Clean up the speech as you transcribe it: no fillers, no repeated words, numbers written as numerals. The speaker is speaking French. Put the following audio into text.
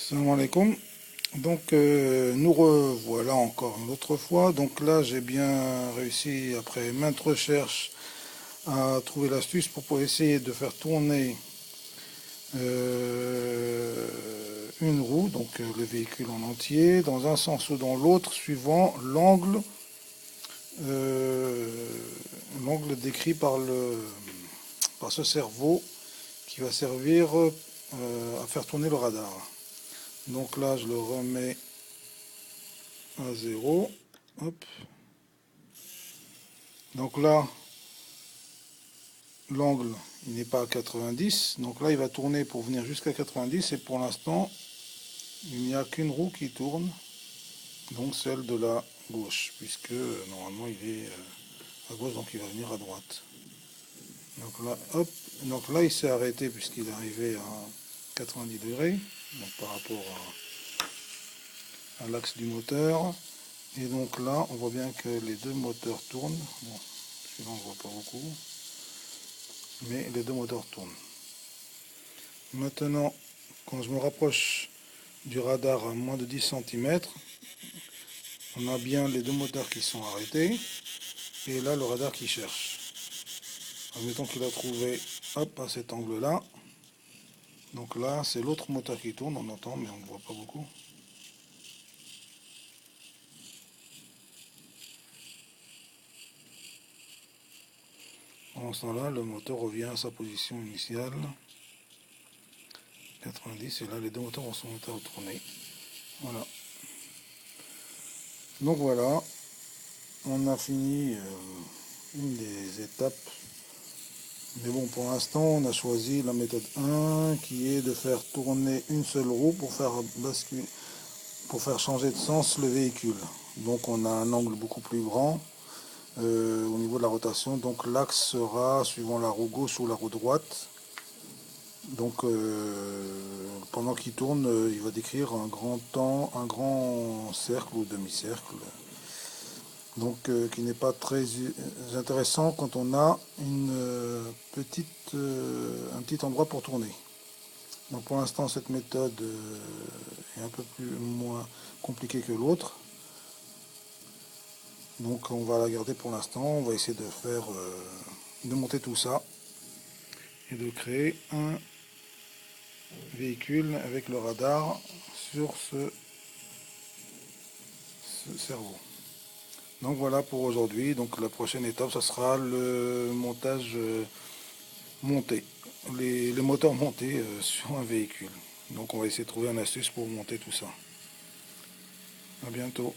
Salam alaikum. Donc nous revoilà encore une autre fois. Donc là j'ai bien réussi après maintes recherches à trouver l'astuce pour essayer de faire tourner euh, une roue, donc le véhicule en entier, dans un sens ou dans l'autre, suivant euh, l'angle décrit par ce cerveau qui va servir à faire tourner le radar. Donc là je le remets à 0. Hop. Donc là, l'angle, il n'est pas à 90. Donc là, il va tourner pour venir jusqu'à 90. Et pour l'instant, il n'y a qu'une roue qui tourne. Donc celle de la gauche. Puisque normalement, il est à gauche, donc il va venir à droite. Donc là, hop. Donc là, il s'est arrêté puisqu'il est arrivé à 90 degrés. Donc par rapport à l'axe du moteur. Et donc là, on voit bien que les deux moteurs tournent. Bon, celui-là, on ne voit pas beaucoup. Mais les deux moteurs tournent. Maintenant, quand je me rapproche du radar à moins de 10 cm, on a bien les deux moteurs qui sont arrêtés, et là le radar qui cherche. Admettons qu'il a trouvé, hop, à cet angle-là. Donc là, c'est l'autre moteur qui tourne, on entend, mais on ne voit pas beaucoup. Pendant ce temps-là, le moteur revient à sa position initiale, 90, et là les deux moteurs vont se mettre à tourner. Voilà. Donc voilà, on a fini une des étapes. Mais bon, pour l'instant, on a choisi la méthode 1 qui est de faire tourner une seule roue pour faire basculer, pour faire changer de sens le véhicule. Donc on a un angle beaucoup plus grand au niveau de la rotation. Donc l'axe sera suivant la roue gauche ou la roue droite. Donc pendant qu'il tourne, il va décrire un grand cercle ou demi-cercle. Donc qui n'est pas très intéressant quand on a un petit endroit pour tourner. Donc pour l'instant cette méthode est un peu moins compliquée que l'autre. Donc on va la garder pour l'instant, on va essayer de monter tout ça et de créer un véhicule avec le radar sur ce cerveau. Donc voilà pour aujourd'hui. Donc la prochaine étape, ça sera le montage monté, les moteurs montés sur un véhicule. Donc on va essayer de trouver une astuce pour monter tout ça. À bientôt.